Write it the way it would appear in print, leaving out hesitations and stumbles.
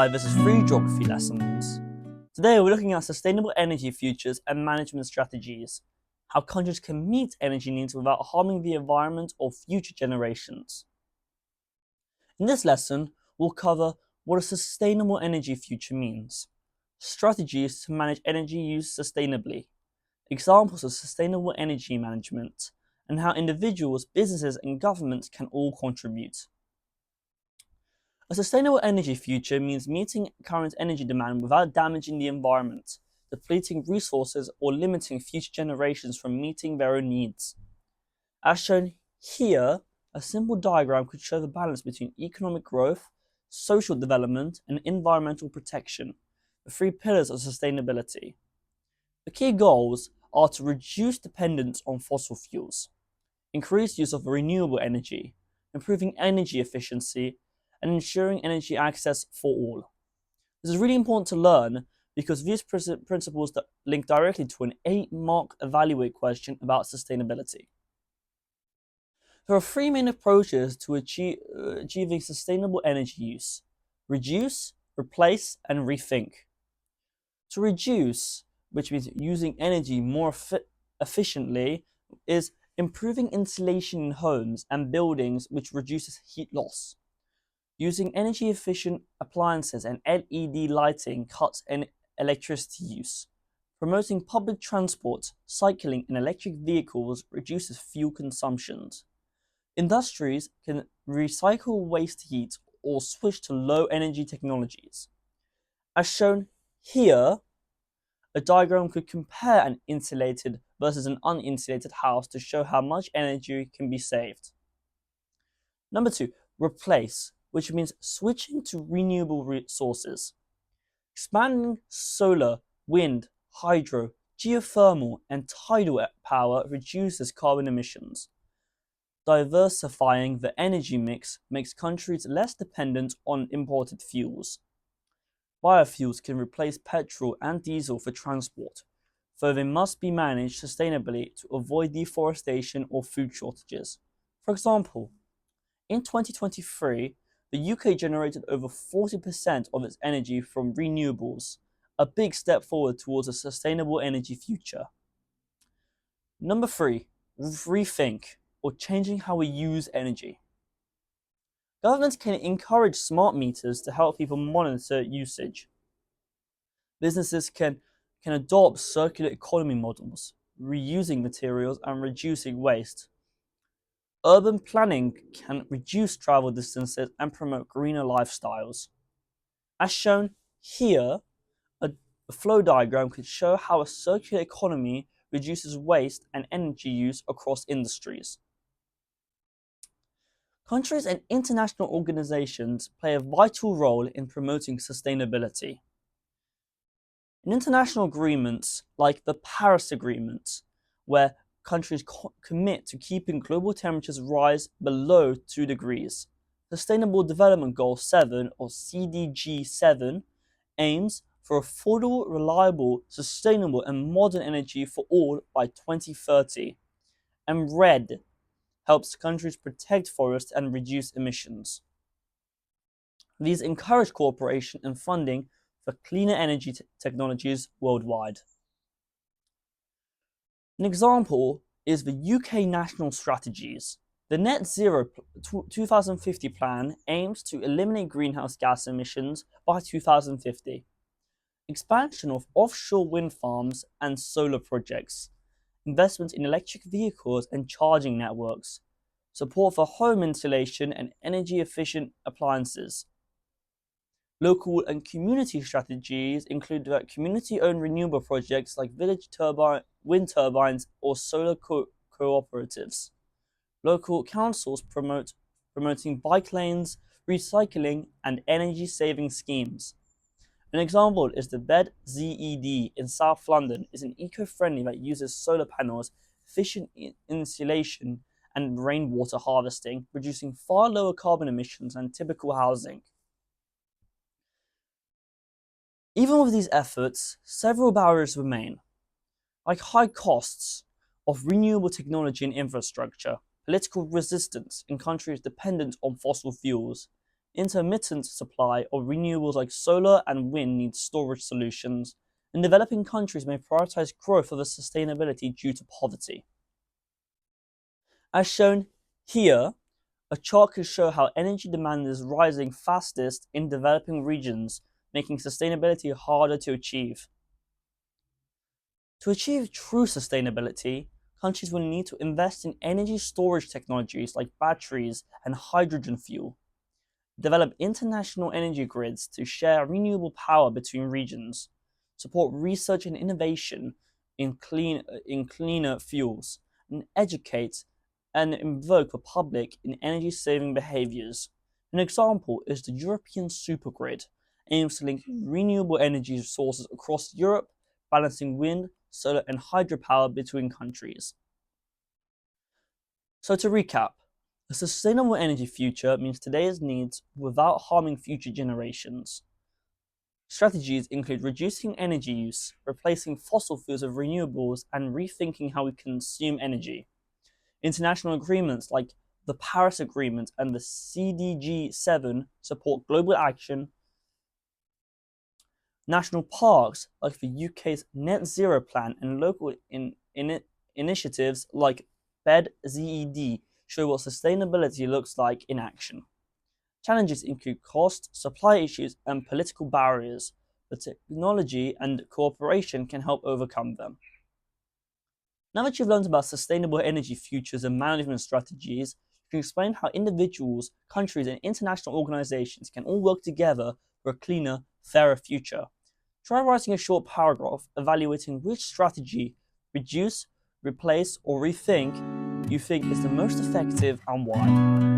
5 versus 3 geography lessons. Today we're looking at sustainable energy futures and management strategies, how countries can meet energy needs without harming the environment or future generations. In this lesson, we'll cover what a sustainable energy future means, strategies to manage energy use sustainably, examples of sustainable energy management, and how individuals, businesses, and governments can all contribute. A sustainable energy future means meeting current energy demand without damaging the environment, depleting resources, or limiting future generations from meeting their own needs. As shown here, a simple diagram could show the balance between economic growth, social development, and environmental protection, the three pillars of sustainability. The key goals are to reduce dependence on fossil fuels, increase use of renewable energy, improving energy efficiency, and ensuring energy access for all. This is really important to learn because these principles that link directly to an 8-mark evaluate question about sustainability. There are 3 main approaches to achieving sustainable energy use: reduce, replace, and rethink. To reduce, which means using energy more efficiently, is improving insulation in homes and buildings, which reduces heat loss. Using energy-efficient appliances and LED lighting cuts electricity use. Promoting public transport, cycling, and electric vehicles reduces fuel consumption. Industries can recycle waste heat or switch to low-energy technologies. As shown here, a diagram could compare an insulated versus an uninsulated house to show how much energy can be saved. Number 2, replace, which means switching to renewable resources. Expanding solar, wind, hydro, geothermal, and tidal power reduces carbon emissions. Diversifying the energy mix makes countries less dependent on imported fuels. Biofuels can replace petrol and diesel for transport, though they must be managed sustainably to avoid deforestation or food shortages. For example, in 2023, the UK generated over 40% of its energy from renewables, a big step forward towards a sustainable energy future. Number 3, rethink, or changing how we use energy. Governments can encourage smart meters to help people monitor usage. Businesses can adopt circular economy models, reusing materials and reducing waste. Urban planning can reduce travel distances and promote greener lifestyles. As shown here, a flow diagram could show how a circular economy reduces waste and energy use across industries. Countries and international organizations play a vital role in promoting sustainability. In international agreements like the Paris Agreement, where countries commit to keeping global temperatures rise below 2 degrees. Sustainable Development Goal 7, or CDG 7, aims for affordable, reliable, sustainable, and modern energy for all by 2030. And RED helps countries protect forests and reduce emissions. These encourage cooperation and funding for cleaner energy technologies worldwide. An example is the UK national strategies. The Net Zero 2050 plan aims to eliminate greenhouse gas emissions by 2050. Expansion of offshore wind farms and solar projects. Investment in electric vehicles and charging networks. Support for home insulation and energy-efficient appliances. Local and community strategies include community-owned renewable projects like village wind turbines or solar cooperatives. Local councils promoting bike lanes, recycling, and energy-saving schemes. An example is the Bed ZED in South London. Is an eco-friendly that uses solar panels, efficient insulation, and rainwater harvesting, producing far lower carbon emissions than typical housing. Even with these efforts, several barriers remain, like high costs of renewable technology and infrastructure, political resistance in countries dependent on fossil fuels, intermittent supply of renewables like solar and wind needs storage solutions, and developing countries may prioritize growth over sustainability due to poverty. As shown here, a chart can show how energy demand is rising fastest in developing regions, making sustainability harder to achieve. To achieve true sustainability, countries will need to invest in energy storage technologies like batteries and hydrogen fuel, develop international energy grids to share renewable power between regions, support research and innovation in cleaner fuels, and educate and invoke the public in energy-saving behaviours. An example is the European Supergrid, aims to link renewable energy sources across Europe, balancing wind, solar, and hydropower between countries. So to recap, a sustainable energy future means today's needs without harming future generations. Strategies include reducing energy use, replacing fossil fuels with renewables, and rethinking how we consume energy. International agreements like the Paris Agreement and the CDG7 support global action. National parks like the UK's Net Zero Plan and local initiatives like BED-ZED show what sustainability looks like in action. Challenges include cost, supply issues, and political barriers, but technology and cooperation can help overcome them. Now that you've learned about sustainable energy futures and management strategies, you can explain how individuals, countries, and international organizations can all work together for a cleaner, fairer future. Try writing a short paragraph evaluating which strategy, reduce, replace, or rethink, you think is the most effective and why.